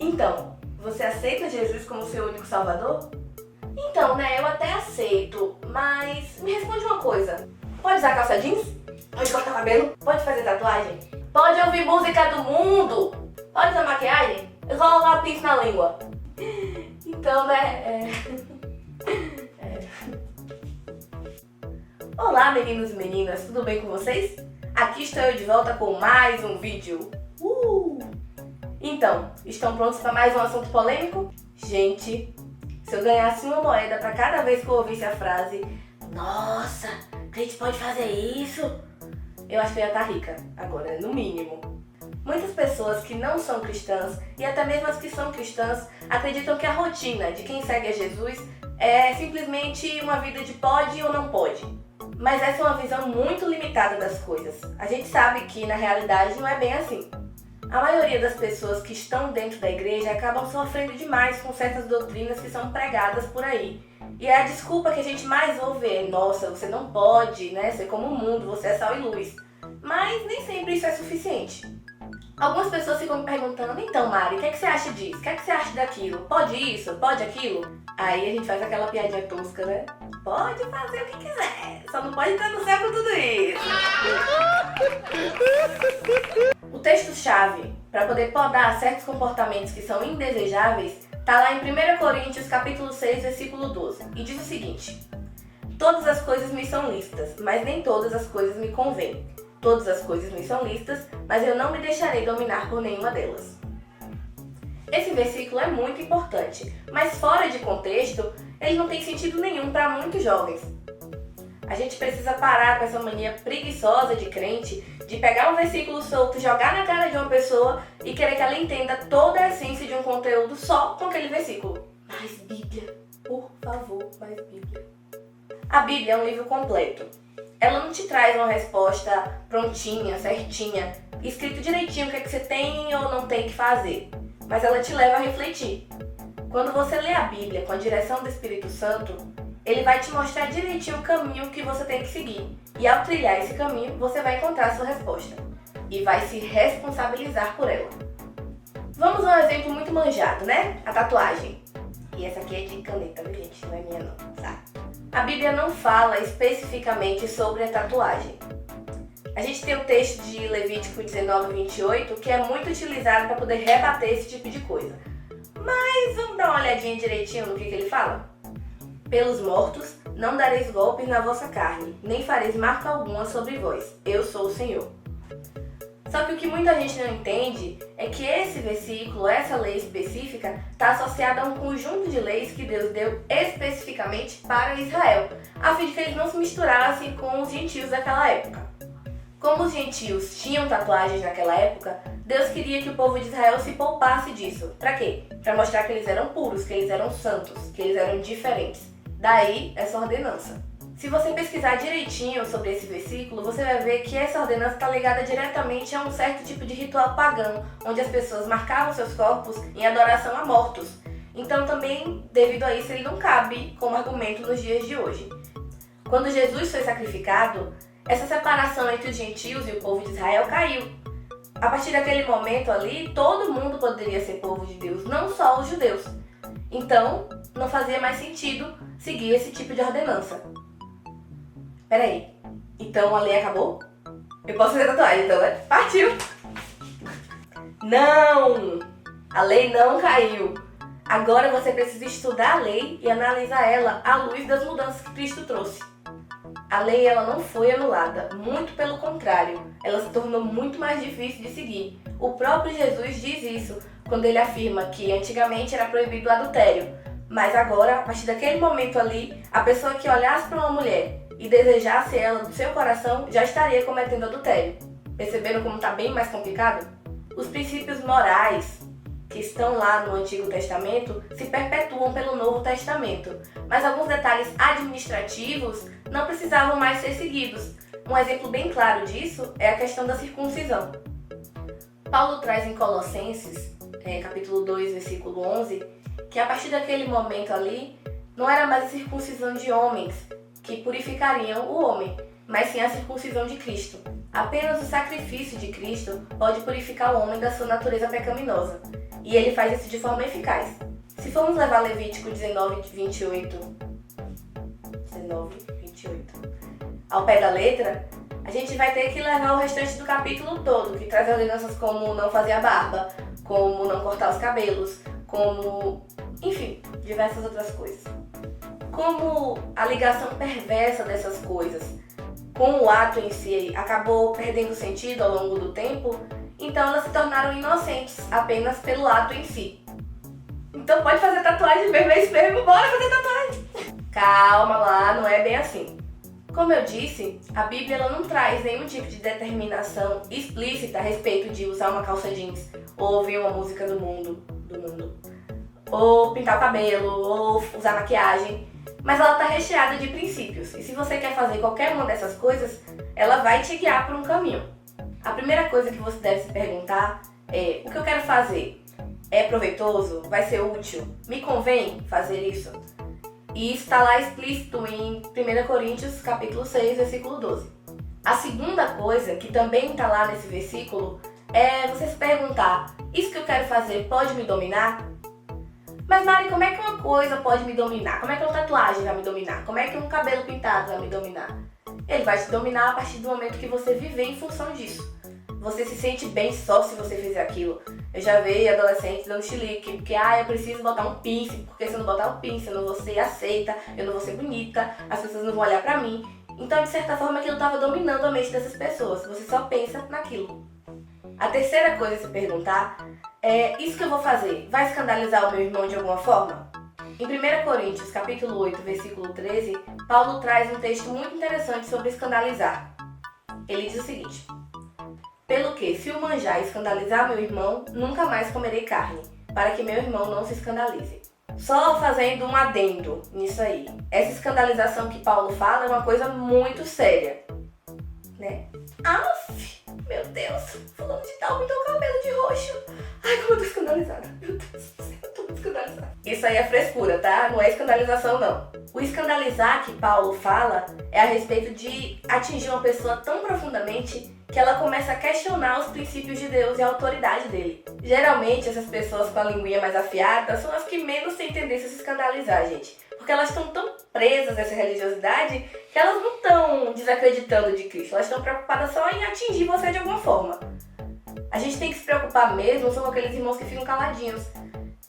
Então, você aceita Jesus como seu único salvador? Então, né, eu até aceito, mas me responde uma coisa. Pode usar calça jeans? Pode cortar cabelo? Pode fazer tatuagem? Pode ouvir música do mundo? Pode usar maquiagem? Rola lápis na língua? Então, né, Olá, meninos e meninas, tudo bem com vocês? Aqui estou eu de volta com mais um vídeo. Então, estão prontos para mais um assunto polêmico? Gente, se eu ganhasse uma moeda para cada vez que eu ouvisse a frase "Nossa, crente pode fazer isso?", eu acho que eu ia estar rica, agora, no mínimo. Muitas pessoas que não são cristãs, e até mesmo as que são cristãs, acreditam que a rotina de quem segue a Jesus é simplesmente uma vida de pode ou não pode. Mas essa é uma visão muito limitada das coisas. A gente sabe que, na realidade, não é bem assim. A maioria das pessoas que estão dentro da igreja acabam sofrendo demais com certas doutrinas que são pregadas por aí. E a desculpa que a gente mais ouve é: nossa, você não pode, né, ser como o mundo, você é sal e luz. Mas nem sempre isso é suficiente. Algumas pessoas ficam me perguntando: então, Mari, o que você acha disso? O que você acha daquilo? Pode isso? Pode aquilo? Aí a gente faz aquela piadinha tosca, né? Pode fazer o que quiser, só não pode entrar no céu com tudo isso. O texto-chave para poder podar certos comportamentos que são indesejáveis está lá em 1 Coríntios capítulo 6, versículo 12, e diz o seguinte: todas as coisas me são lícitas, mas nem todas as coisas me convêm. Todas as coisas me são lícitas, mas eu não me deixarei dominar por nenhuma delas. Esse versículo é muito importante, mas fora de contexto, ele não tem sentido nenhum para muitos jovens. A gente precisa parar com essa mania preguiçosa de crente de pegar um versículo solto, jogar na cara de uma pessoa e querer que ela entenda toda a essência de um conteúdo só com aquele versículo. Mais Bíblia, por favor, mais Bíblia. A Bíblia é um livro completo. Ela não te traz uma resposta prontinha, certinha, escrito direitinho o que você tem ou não tem que fazer, mas ela te leva a refletir. Quando você lê a Bíblia com a direção do Espírito Santo, ele vai te mostrar direitinho o caminho que você tem que seguir. E ao trilhar esse caminho, você vai encontrar a sua resposta. E vai se responsabilizar por ela. Vamos a um exemplo muito manjado, né? A tatuagem. E essa aqui é de caneta, viu, gente? Não é minha não, tá? A Bíblia não fala especificamente sobre a tatuagem. A gente tem o texto de Levítico 19, 28, que é muito utilizado para poder rebater esse tipo de coisa. Mas vamos dar uma olhadinha direitinho no que ele fala? Pelos mortos não dareis golpes na vossa carne, nem fareis marca alguma sobre vós. Eu sou o Senhor. Só que o que muita gente não entende é que esse versículo, essa lei específica, está associada a um conjunto de leis que Deus deu especificamente para Israel, a fim de que eles não se misturassem com os gentios daquela época. Como os gentios tinham tatuagens naquela época, Deus queria que o povo de Israel se poupasse disso. Para quê? Para mostrar que eles eram puros, que eles eram santos, que eles eram diferentes. Daí essa ordenança. Se você pesquisar direitinho sobre esse versículo, você vai ver que essa ordenança está ligada diretamente a um certo tipo de ritual pagão, onde as pessoas marcavam seus corpos em adoração a mortos. Então também, devido a isso, ele não cabe como argumento nos dias de hoje. Quando Jesus foi sacrificado, essa separação entre os gentios e o povo de Israel caiu. A partir daquele momento ali, todo mundo poderia ser povo de Deus, não só os judeus. Então, não fazia mais sentido seguir esse tipo de ordenança. Peraí, então a lei acabou? Eu posso fazer tatuagem então, né? Partiu! Não! A lei não caiu. Agora você precisa estudar a lei e analisar ela à luz das mudanças que Cristo trouxe. A lei ela não foi anulada, muito pelo contrário, ela se tornou muito mais difícil de seguir. O próprio Jesus diz isso quando ele afirma que antigamente era proibido o adultério, mas agora, a partir daquele momento ali, a pessoa que olhasse para uma mulher e desejasse ela do seu coração já estaria cometendo adultério. Perceberam como está bem mais complicado? Os princípios morais que estão lá no Antigo Testamento se perpetuam pelo Novo Testamento, mas alguns detalhes administrativos não precisavam mais ser seguidos. Um exemplo bem claro disso é a questão da circuncisão. Paulo traz em Colossenses, capítulo 2, versículo 11, que a partir daquele momento ali, não era mais a circuncisão de homens que purificariam o homem, mas sim a circuncisão de Cristo. Apenas o sacrifício de Cristo pode purificar o homem da sua natureza pecaminosa. E ele faz isso de forma eficaz. Se formos levar Levítico 19:28 ao pé da letra, a gente vai ter que levar o restante do capítulo todo, que traz ordenanças como não fazer a barba, como não cortar os cabelos, como, enfim, diversas outras coisas. Como a ligação perversa dessas coisas com o ato em si acabou perdendo sentido ao longo do tempo, então elas se tornaram inocentes apenas pelo ato em si. Então pode fazer tatuagem mesmo, bora fazer tatuagem! Calma lá, não é bem assim. Como eu disse, a Bíblia ela não traz nenhum tipo de determinação explícita a respeito de usar uma calça jeans, ou ouvir uma música do mundo, ou pintar o cabelo, ou usar maquiagem, mas ela está recheada de princípios, e se você quer fazer qualquer uma dessas coisas, ela vai te guiar por um caminho. A primeira coisa que você deve se perguntar é: o que eu quero fazer? É proveitoso? Vai ser útil? Me convém fazer isso? E isso está lá explícito em 1 Coríntios capítulo 6, versículo 12. A segunda coisa, que também está lá nesse versículo, é você se perguntar: isso que eu quero fazer pode me dominar? Mas Mari, como é que uma coisa pode me dominar? Como é que uma tatuagem vai me dominar? Como é que um cabelo pintado vai me dominar? Ele vai te dominar a partir do momento que você viver em função disso. Você se sente bem só se você fizer aquilo. Eu já vi adolescentes dando chilique, porque eu preciso botar um piercing, porque se eu não botar um piercing eu não vou ser aceita, eu não vou ser bonita, as pessoas não vão olhar pra mim. Então, de certa forma, aquilo estava dominando a mente dessas pessoas. Você só pensa naquilo. A terceira coisa a se perguntar é: isso que eu vou fazer vai escandalizar o meu irmão de alguma forma? Em 1 Coríntios capítulo 8, versículo 13, Paulo traz um texto muito interessante sobre escandalizar. Ele diz o seguinte: pelo que, se o manjar escandalizar meu irmão, nunca mais comerei carne, para que meu irmão não se escandalize. Só fazendo um adendo nisso aí. Essa escandalização que Paulo fala é uma coisa muito séria, né? Meu Deus, fulano de tal pintou o cabelo de roxo. Ai, como eu tô escandalizada. Meu Deus do céu, eu tô muito escandalizada. Isso aí é frescura, tá? Não é escandalização, não. O escandalizar que Paulo fala é a respeito de atingir uma pessoa tão profundamente que ela começa a questionar os princípios de Deus e a autoridade dele. Geralmente, essas pessoas com a linguinha mais afiada são as que menos têm tendência a se escandalizar, gente. Porque elas estão tão presas a essa religiosidade que elas não estão desacreditando de Cristo. Elas estão preocupadas só em atingir você de alguma forma. A gente tem que se preocupar mesmo são aqueles irmãos que ficam caladinhos.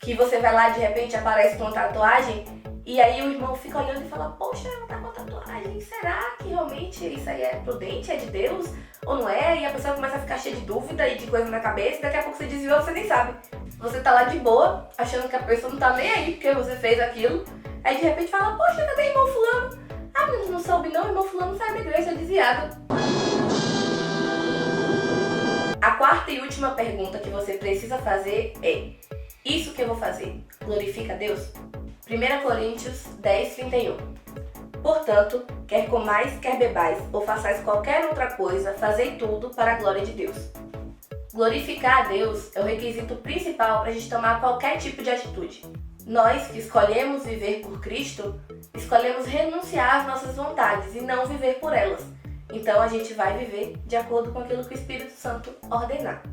Que você vai lá e de repente aparece com uma tatuagem e aí o irmão fica olhando e fala: poxa, ela tá com a tatuagem, será que realmente isso aí é prudente, é de Deus ou não é? E a pessoa começa a ficar cheia de dúvida e de coisa na cabeça e daqui a pouco você desviou, você nem sabe. Você tá lá de boa, achando que a pessoa não tá nem aí porque você fez aquilo. Aí de repente fala: poxa, cadê o irmão fulano? Mas não soube não, o irmão fulano sai da igreja desviado. A quarta e última pergunta que você precisa fazer é: isso que eu vou fazer glorifica a Deus? 1 Coríntios 10, 31. Portanto, quer comais, quer bebais, ou façais qualquer outra coisa, fazei tudo para a glória de Deus. Glorificar a Deus é o requisito principal para a gente tomar qualquer tipo de atitude. Nós que escolhemos viver por Cristo, escolhemos renunciar às nossas vontades e não viver por elas. Então a gente vai viver de acordo com aquilo que o Espírito Santo ordenar.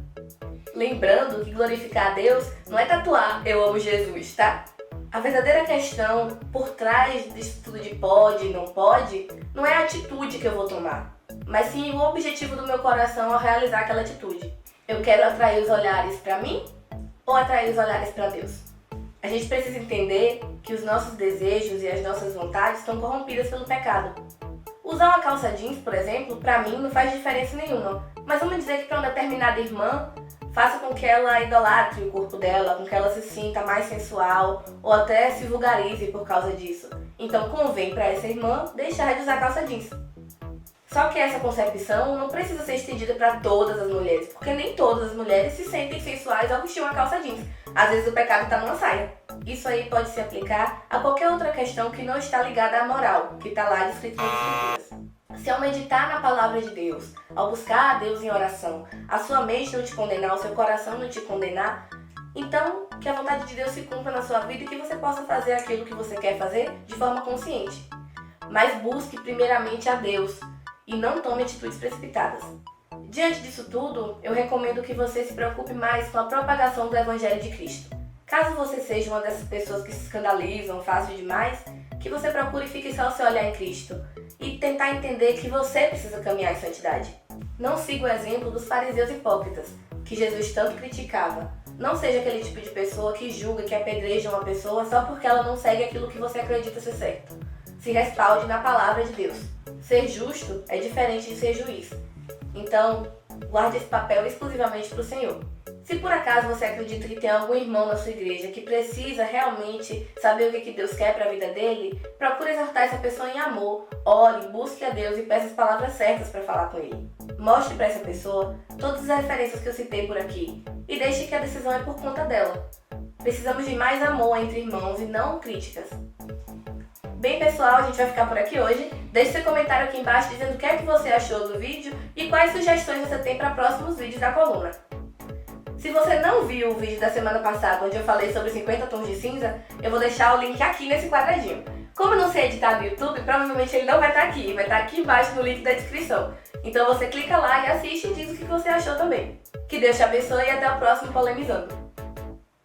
Lembrando que glorificar a Deus não é tatuar "eu amo Jesus", tá? A verdadeira questão por trás disso tudo de pode e não pode, não é a atitude que eu vou tomar, mas sim o objetivo do meu coração ao realizar aquela atitude. Eu quero atrair os olhares para mim ou atrair os olhares para Deus? A gente precisa entender que os nossos desejos e as nossas vontades estão corrompidas pelo pecado. Usar uma calça jeans, por exemplo, para mim não faz diferença nenhuma, mas vamos dizer que para uma determinada irmã faça com que ela idolatre o corpo dela, com que ela se sinta mais sensual ou até se vulgarize por causa disso. Então convém para essa irmã deixar de usar calça jeans. Só que essa concepção não precisa ser estendida para todas as mulheres, porque nem todas as mulheres se sentem sensuais ao vestir uma calça jeans. Às vezes o pecado está numa saia. Isso aí pode se aplicar a qualquer outra questão que não está ligada à moral, que está lá descrito nas Escrituras. Se ao meditar na palavra de Deus, ao buscar a Deus em oração, a sua mente não te condenar, o seu coração não te condenar, então que a vontade de Deus se cumpra na sua vida e que você possa fazer aquilo que você quer fazer de forma consciente. Mas busque primeiramente a Deus e não tome atitudes precipitadas. Diante disso tudo, eu recomendo que você se preocupe mais com a propagação do Evangelho de Cristo. Caso você seja uma dessas pessoas que se escandalizam fácil demais, que você procure fixar o seu olhar em Cristo e tentar entender que você precisa caminhar em santidade. Não siga o exemplo dos fariseus hipócritas, que Jesus tanto criticava. Não seja aquele tipo de pessoa que julga, que apedreja uma pessoa só porque ela não segue aquilo que você acredita ser certo. Se respalde na palavra de Deus. Ser justo é diferente de ser juiz. Então, guarde esse papel exclusivamente para o Senhor. Se por acaso você acredita que tem algum irmão na sua igreja que precisa realmente saber o que Deus quer para a vida dele, procure exortar essa pessoa em amor, ore, busque a Deus e peça as palavras certas para falar com ele. Mostre para essa pessoa todas as referências que eu citei por aqui e deixe que a decisão é por conta dela. Precisamos de mais amor entre irmãos e não críticas. Bem, pessoal, a gente vai ficar por aqui hoje. Deixe seu comentário aqui embaixo dizendo o que é que você achou do vídeo e quais sugestões você tem para próximos vídeos da coluna. Se você não viu o vídeo da semana passada, onde eu falei sobre 50 tons de cinza, eu vou deixar o link aqui nesse quadradinho. Como eu não sei editar no YouTube, provavelmente ele não vai estar aqui, vai estar aqui embaixo no link da descrição. Então você clica lá e assiste e diz o que você achou também. Que Deus te abençoe e até o próximo Polemizando.